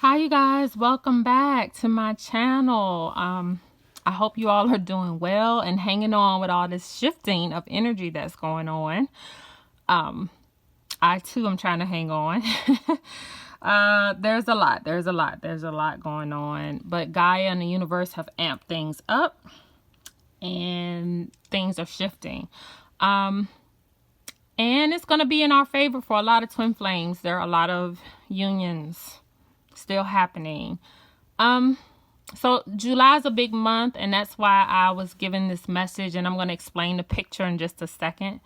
Hi you guys, welcome back to my channel. I hope you all are doing well and hanging on with all this shifting of energy that's going on. I too am trying to hang on. There's a lot going on, but Gaia and the universe have amped things up and things are shifting. And it's going to be in our favor for a lot of twin flames. There are a lot of unions still happening. So July is a big month, and that's why I was given this message, and I'm going to explain the picture in just a second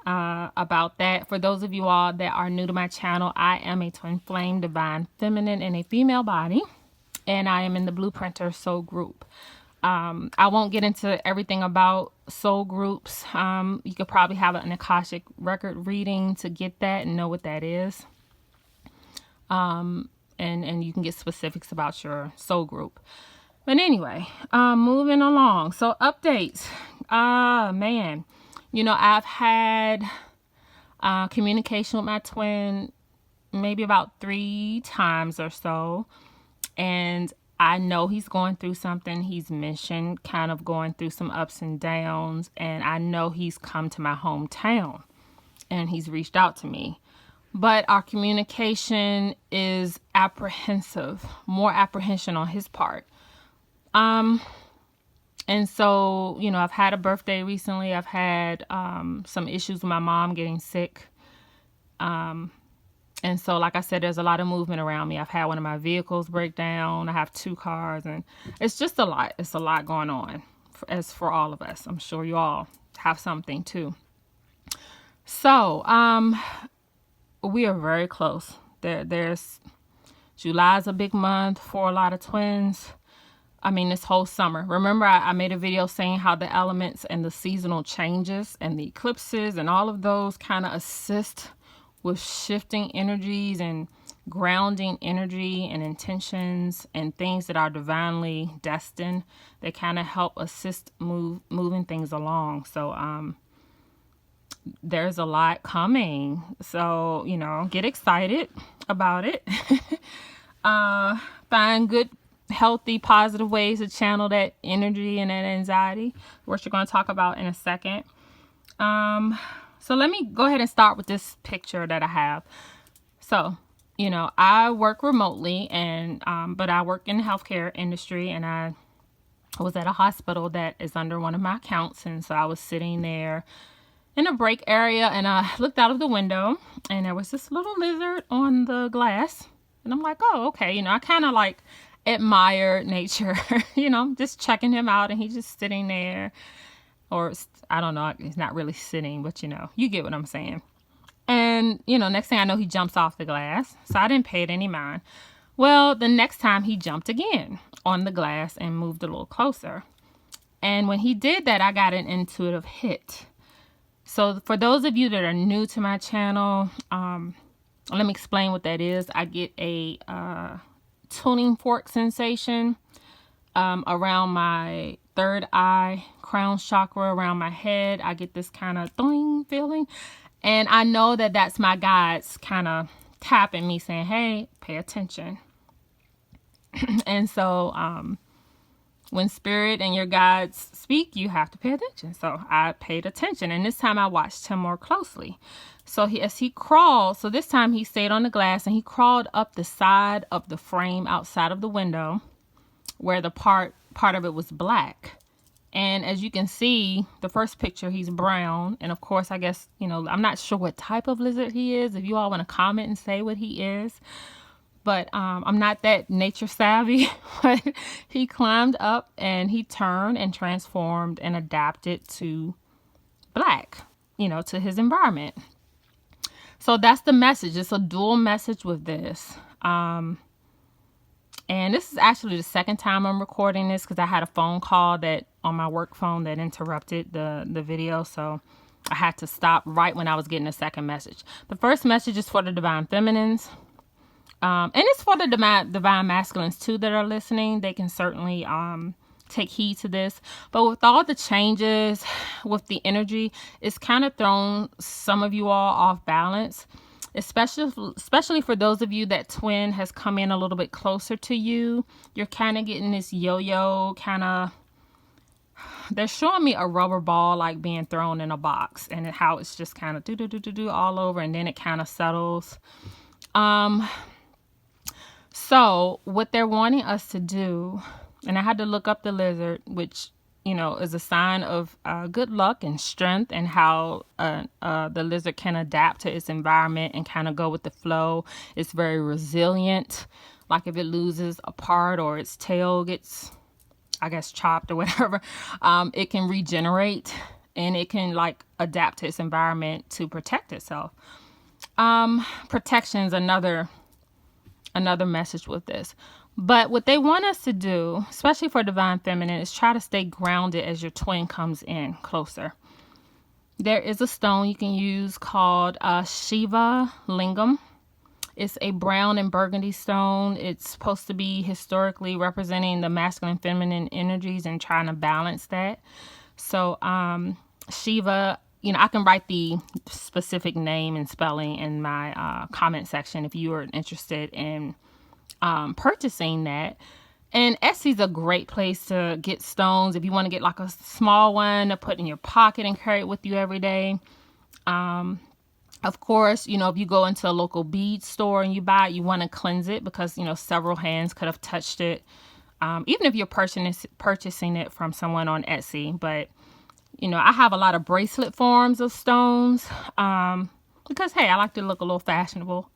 about that. For those of you all that are new to my channel, I am a twin flame, divine feminine in a female body, and I am in the Blueprinter soul group. I won't get into everything about soul groups. You could probably have an Akashic record reading to get that and know what that is. And you can get specifics about your soul group. But anyway, moving along. So updates. Man, you know, I've had communication with my twin maybe about 3 times or so. And I know he's going through something. He's mentioned kind of going through some ups and downs. And I know he's come to my hometown and he's reached out to me. But our communication is apprehensive, more apprehension on his part. And so, you know, I've had a birthday recently. I've had some issues with my mom getting sick. And so, like I said, there's a lot of movement around me. I've had one of my vehicles break down. I have 2 cars, and it's just a lot. It's a lot going on as for all of us. I'm sure you all have something too. So, we are very close. There's July's a big month for a lot of twins. I mean, this whole summer. Remember, I made a video saying how the elements and the seasonal changes and the eclipses and all of those kind of assist with shifting energies and grounding energy and intentions and things that are divinely destined. They kind of help assist moving things along. So, there's a lot coming, so you know, get excited about it. Find good, healthy, positive ways to channel that energy and that anxiety, which we're going to talk about in a second. So let me go ahead and start with this picture that I have. So, you know, I work remotely, and but I work in the healthcare industry, and I was at a hospital that is under one of my accounts, and so I was sitting there in a break area, and I looked out of the window, and there was this little lizard on the glass, and I'm like, oh, okay. You know, I kind of like admire nature, you know, just checking him out, and he's just sitting there, or I don't know, he's not really sitting, but you know, you get what I'm saying. And, you know, next thing I know, he jumps off the glass, so I didn't pay it any mind. Well, the next time he jumped again on the glass and moved a little closer. And when he did that, I got an intuitive hit. So for those of you that are new to my channel, let me explain what that is. I get a tuning fork sensation around my 3rd eye, crown chakra, around my head. I get this kind of thing feeling. And I know that that's my guides kind of tapping me saying, hey, pay attention. And so when spirit and your guides speak, you have to pay attention. So I paid attention, and this time I watched him more closely. So as he crawled, so this time he stayed on the glass, and he crawled up the side of the frame outside of the window where the part of it was black. And as you can see, the first picture, he's brown. And of course, I guess, you know, I'm not sure what type of lizard he is. If you all want to comment and say what he is. But I'm not that nature savvy, but he climbed up and he turned and transformed and adapted to black, you know, to his environment. So that's the message. It's a dual message with this. And this is actually the 2nd time I'm recording this because I had a phone call that on my work phone that interrupted the video. So I had to stop right when I was getting the 2nd message. The first message is for the divine feminines. And it's for the divine masculines too that are listening. They can certainly take heed to this. But with all the changes with the energy, it's kind of thrown some of you all off balance. especially for those of you that twin has come in a little bit closer to you. You're kind of getting this yo-yo kind of, they're showing me a rubber ball like being thrown in a box, and how it's just kind of do all over, and then it kind of settles. So what they're wanting us to do, and I had to look up the lizard, which, you know, is a sign of good luck and strength, and how the lizard can adapt to its environment and kind of go with the flow. It's very resilient. Like if it loses a part or its tail gets, I guess, chopped or whatever, it can regenerate, and it can like adapt to its environment to protect itself. Protection is another message with this. But what they want us to do, especially for Divine Feminine, is try to stay grounded as your twin comes in closer. There is a stone you can use called Shiva Lingam. It's a brown and burgundy stone. It's supposed to be historically representing the masculine, feminine energies and trying to balance that. So Shiva, you know, I can write the specific name and spelling in my comment section if you are interested in purchasing that. And Etsy's a great place to get stones if you want to get like a small one to put in your pocket and carry it with you every day. Of course, you know, if you go into a local bead store and you buy it, you want to cleanse it because, you know, several hands could have touched it. Even if you're purchasing it from someone on Etsy. But, you know, I have a lot of bracelet forms of stones because, hey, I like to look a little fashionable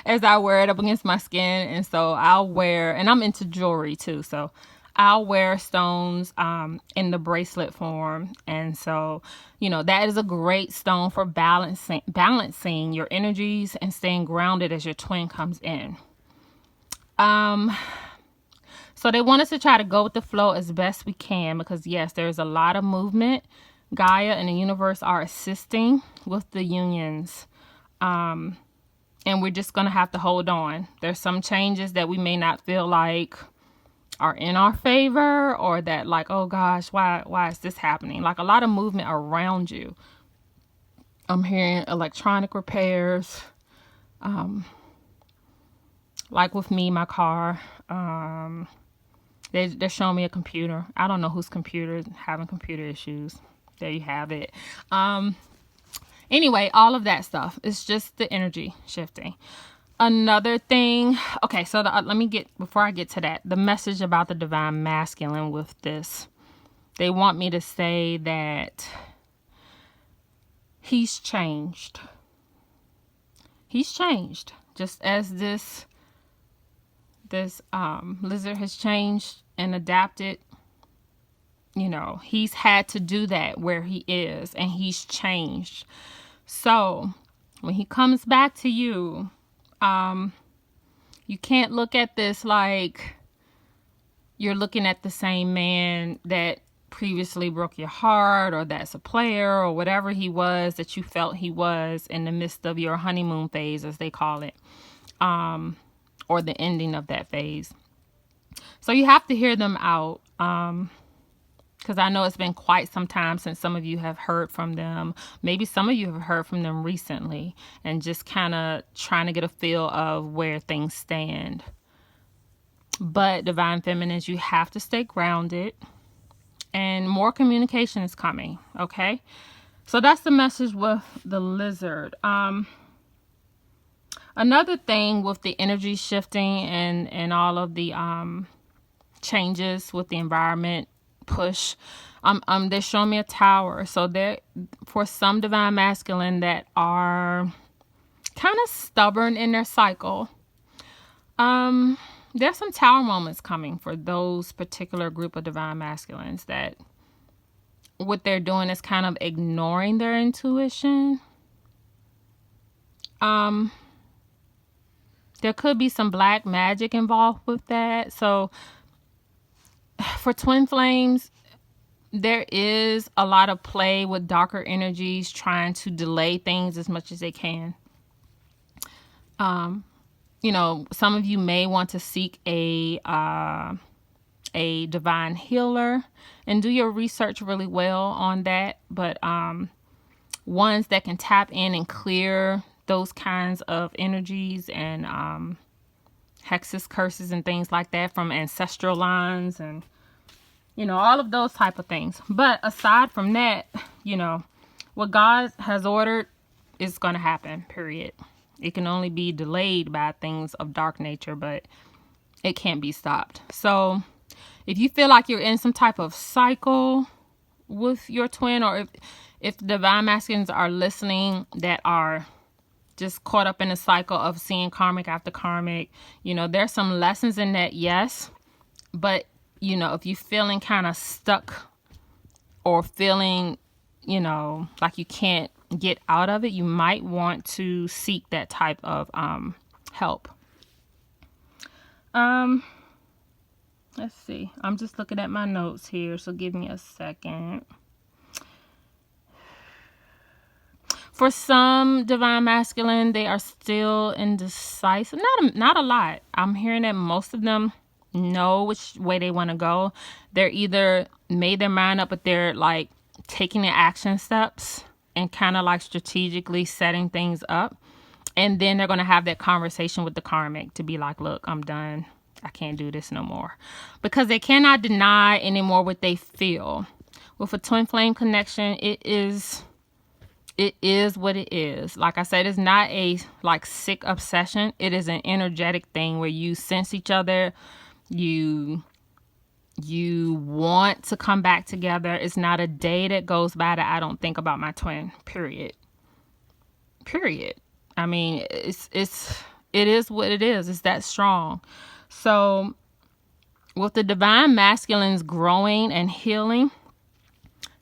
as I wear it up against my skin. And so I'll wear, and I'm into jewelry too, so I'll wear stones in the bracelet form. And so, you know, that is a great stone for balancing your energies and staying grounded as your twin comes in. So they want us to try to go with the flow as best we can because, yes, there's a lot of movement. Gaia and the universe are assisting with the unions. And we're just going to have to hold on. There's some changes that we may not feel like are in our favor, or that like, oh gosh, why is this happening? Like a lot of movement around you. I'm hearing electronic repairs. Like with me, my car, they're showing me a computer. I don't know whose computer is having computer issues. There you have it. Anyway, all of that stuff. It's just the energy shifting. Another thing. Okay, so before I get to that, the message about the divine masculine with this. They want me to say that he's changed. He's changed. Just as this lizard has changed and adapted. You know, he's had to do that where he is, and he's changed. So when he comes back to you, you can't look at this like you're looking at the same man that previously broke your heart, or that's a player, or whatever he was that you felt he was in the midst of your honeymoon phase, as they call it, or the ending of that phase. So you have to hear them out. Because I know it's been quite some time since some of you have heard from them. Maybe some of you have heard from them recently and just kind of trying to get a feel of where things stand. But Divine Feminines, you have to stay grounded, and more communication is coming. Okay. So that's the message with the lizard. Another thing with the energy shifting and all of the changes with the environment push, they're showing me a tower. So there, for some divine masculine that are kind of stubborn in their cycle, there's some tower moments coming for those particular group of divine masculines that what they're doing is kind of ignoring their intuition. There could be some black magic involved with that. So for twin flames, there is a lot of play with darker energies trying to delay things as much as they can. You know, some of you may want to seek a divine healer and do your research really well on that. But ones that can tap in and clear those kinds of energies and hexes, curses, and things like that from ancestral lines and, all of those type of things. But aside from that, what God has ordered is going to happen, period. It can only be delayed by things of dark nature, but it can't be stopped. So if you feel like you're in some type of cycle with your twin, or if divine masculines are listening that are just caught up in the cycle of seeing karmic after karmic, there's some lessons in that, yes. But, if you're feeling kind of stuck or feeling, like you can't get out of it, you might want to seek that type of help. Let's see. I'm just looking at my notes here, so give me a second. For some divine masculine, they are still indecisive. Not a lot. I'm hearing that most of them know which way they want to go. They're either made their mind up, but they're like taking the action steps and kind of like strategically setting things up. And then they're going to have that conversation with the karmic to be like, look, I'm done. I can't do this no more. Because they cannot deny anymore what they feel. With a twin flame connection, it is what it is. Like I said, it's not a like sick obsession. It is an energetic thing where you sense each other. You want to come back together. It's not a day that goes by that I don't think about my twin. Period. I mean, it is what it is. It's that strong. So with the divine masculines growing and healing,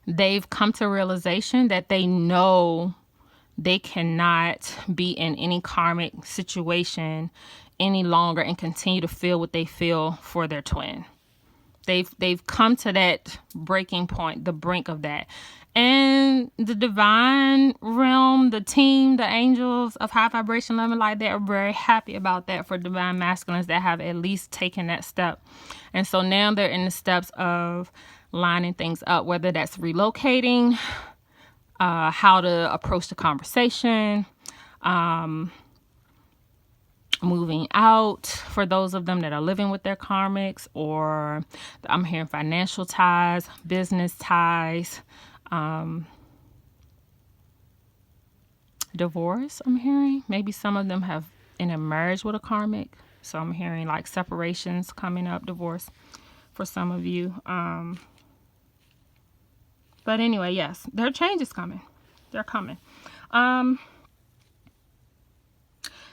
they've come to realization that they know they cannot be in any karmic situation any longer and continue to feel what they feel for their twin. They've come to that breaking point, the brink of that. And the divine realm, the team, the angels of high vibration, love, and light, they are very happy about that for divine masculines that have at least taken that step. And so now they're in the steps of lining things up, whether that's relocating, how to approach the conversation, moving out for those of them that are living with their karmics, or I'm hearing financial ties, business ties, divorce. I'm hearing maybe some of them have in a marriage with a karmic, so I'm hearing like separations coming up, divorce for some of you. But anyway, yes, there are changes coming. They're coming.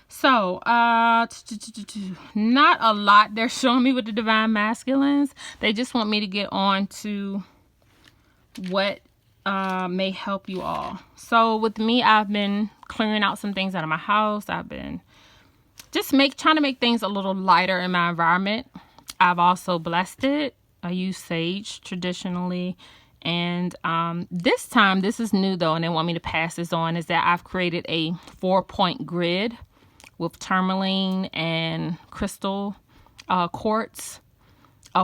So, not a lot they're showing me with the divine masculines. They just want me to get on to what may help you all. So with me, I've been clearing out some things out of my house. I've been just trying to make things a little lighter in my environment. I've also blessed it. I use sage traditionally. And this time, this is new though, and they want me to pass this on, is that I've created a 4-point grid with tourmaline and crystal quartz,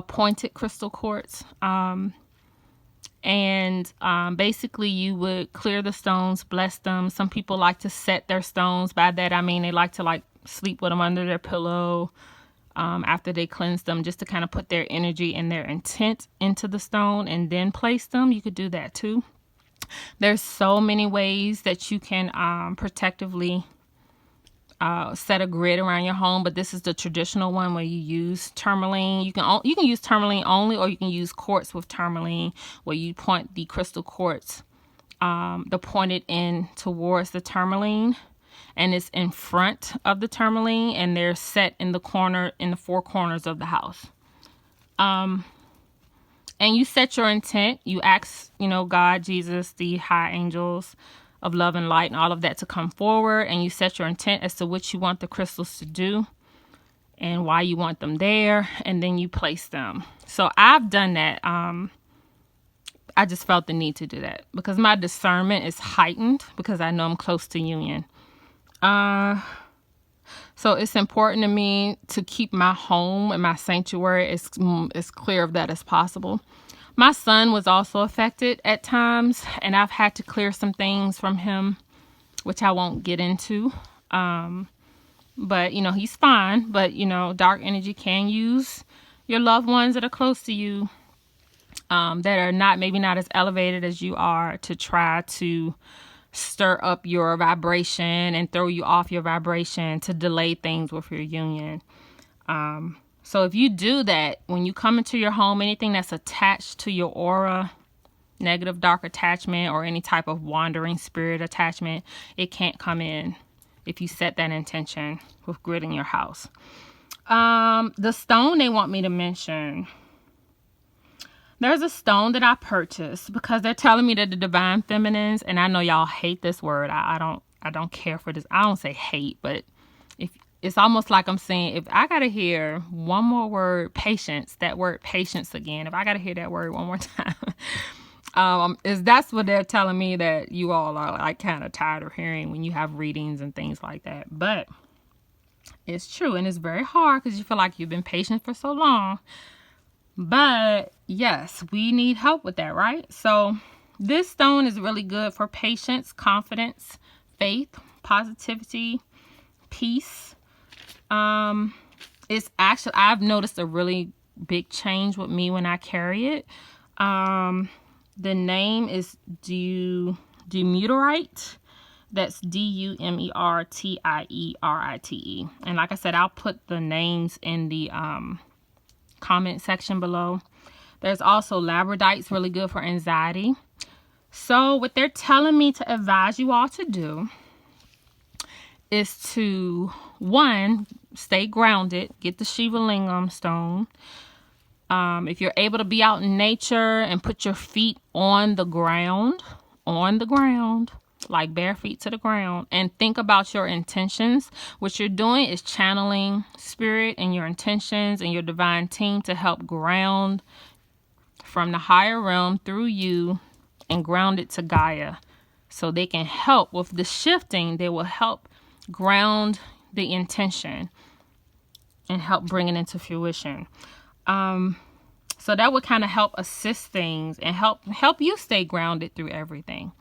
pointed crystal quartz. Basically you would clear the stones, bless them. Some people like to set their stones. By that I mean they like to like sleep with them under their pillow after they cleanse them, just to kind of put their energy and their intent into the stone and then place them. You could do that too. There's so many ways that you can protectively set a grid around your home, but this is the traditional one where you use tourmaline. You can use tourmaline only, or you can use quartz with tourmaline, where you point the crystal quartz, the pointed end towards the tourmaline, and it's in front of the tourmaline, and they're set in the four corners of the house. And you set your intent. You ask, God, Jesus, the high angels of love and light and all of that to come forward, and you set your intent as to what you want the crystals to do and why you want them there, and then you place them. So I've done that. I just felt the need to do that because my discernment is heightened because I know I'm close to union. So it's important to me to keep my home and my sanctuary as clear of that as possible. My son was also affected at times, and I've had to clear some things from him which I won't get into. But, he's fine. But, dark energy can use your loved ones that are close to you, that are maybe not as elevated as you are, to try to stir up your vibration and throw you off your vibration, to delay things with your union. So if you do that, when you come into your home, anything that's attached to your aura, negative dark attachment or any type of wandering spirit attachment, it can't come in if you set that intention with grid in your house. The stone they want me to mention. There's a stone that I purchased because they're telling me that the divine feminines, and I know y'all hate this word. I don't care for this. I don't say hate, but if it's almost like I'm saying, if I gotta hear one more word, patience, that word patience again, if I gotta hear that word one more time, that's what they're telling me, that you all are like kind of tired of hearing when you have readings and things like that. But it's true, and it's very hard because you feel like you've been patient for so long. But yes, we need help with that, right? So this stone is really good for patience, confidence, faith, positivity, peace. It's actually, I've noticed a really big change with me when I carry it. The name is Dumortierite. That's Dumertierite. And like I said, I'll put the names in the comment section below. There's also labradorite. It's really good for anxiety. So what they're telling me to advise you all to do is to, one, stay grounded. Get the Shiva Lingam stone. If you're able to be out in nature and put your feet on the ground, like bare feet to the ground, and think about your intentions. What you're doing is channeling spirit and your intentions and your divine team to help ground from the higher realm through you and ground it to Gaia, so they can help with the shifting. They will help ground the intention and help bring it into fruition. So that would kind of help assist things and help you stay grounded through everything.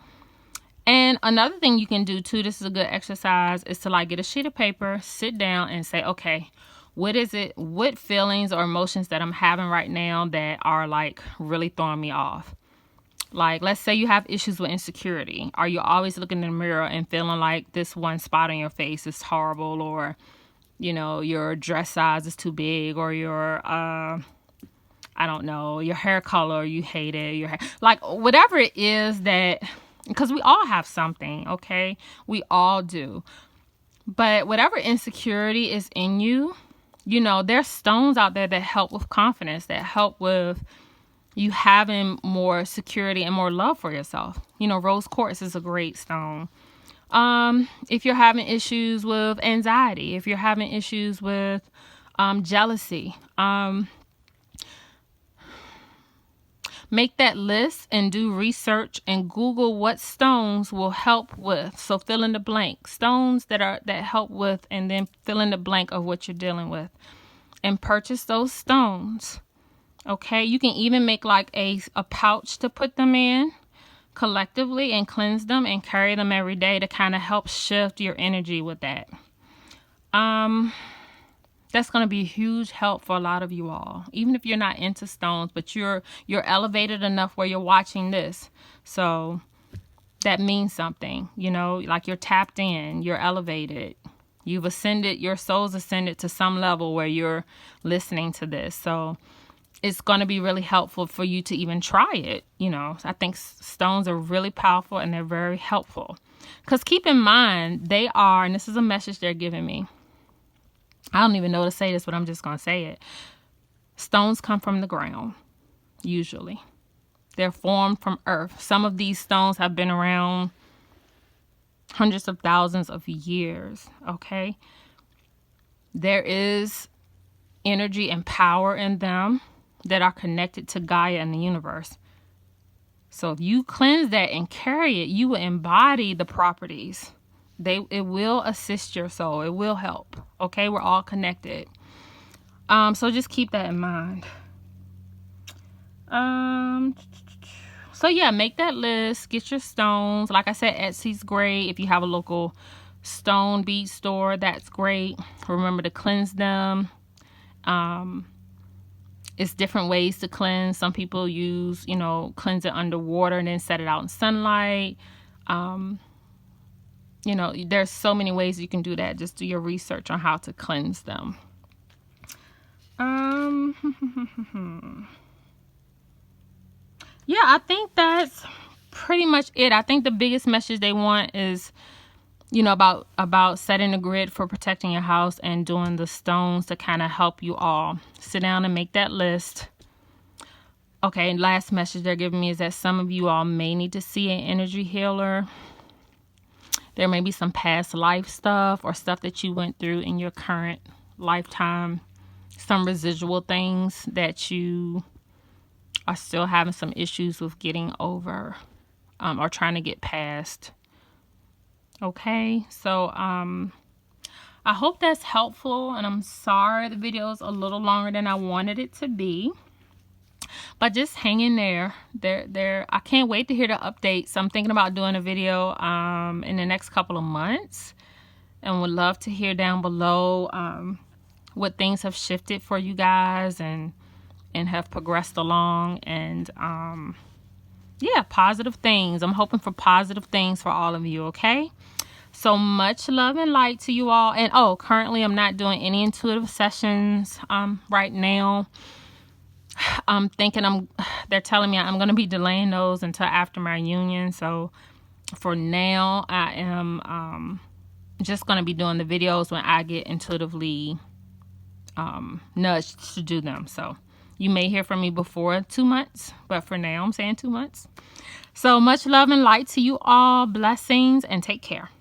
And another thing you can do too, this is a good exercise, is to like get a sheet of paper, sit down and say, okay, what feelings or emotions that I'm having right now that are like really throwing me off? Like, let's say you have issues with insecurity. Are you always looking in the mirror and feeling like this one spot on your face is horrible, or, your dress size is too big, or your, your hair color, you hate it, like whatever it is that, because we all have something, okay? We all do. But whatever insecurity is in you, there's stones out there that help with confidence, that help with you having more security and more love for yourself. Rose quartz is a great stone. If you're having issues with anxiety, if you're having issues with jealousy, make that list and do research and Google what stones will help with. So fill in the blank. Stones that help with, and then fill in the blank of what you're dealing with. And purchase those stones. Okay? You can even make like a pouch to put them in collectively and cleanse them and carry them every day to kind of help shift your energy with that. That's going to be a huge help for a lot of you all. Even if you're not into stones, but you're elevated enough where you're watching this. So that means something, like you're tapped in, you're elevated. You've ascended, your soul's ascended to some level where you're listening to this. So it's going to be really helpful for you to even try it. I think stones are really powerful and they're very helpful. Because keep in mind, they are, and this is a message they're giving me. I don't even know to say this, but I'm just going to say it. Stones come from the ground, usually. They're formed from earth. Some of these stones have been around hundreds of thousands of years, okay? There is energy and power in them that are connected to Gaia and the universe. So if you cleanse that and carry it, you will embody the properties. It will assist your soul. It will help. Okay, we're all connected. So just keep that in mind. So yeah, make that list, get your stones. Like I said, Etsy's great. If you have a local stone bead store, that's great. Remember to cleanse them. It's different ways to cleanse. Some people use, cleanse it underwater and then set it out in sunlight. There's so many ways you can do that. Just do your research on how to cleanse them. Yeah, I think that's pretty much it. I think the biggest message they want is, about setting a grid for protecting your house and doing the stones to kind of help you all. Sit down and make that list. Okay, last message they're giving me is that some of you all may need to see an energy healer. There may be some past life stuff or stuff that you went through in your current lifetime. Some residual things that you are still having some issues with getting over or trying to get past. Okay, so I hope that's helpful, and I'm sorry the video is a little longer than I wanted it to be, but just hang in there. I can't wait to hear the updates. I'm thinking about doing a video in the next couple of months, and would love to hear down below what things have shifted for you guys and have progressed along, and yeah, positive things. I'm hoping for positive things for all of you. Okay, so much love and light to you all. And currently I'm not doing any intuitive sessions right now. I'm thinking they're telling me I'm going to be delaying those until after my union. So for now I am just going to be doing the videos when I get intuitively nudged to do them. So you may hear from me before 2 months, but for now I'm saying 2 months. So much love and light to you all. Blessings, and take care.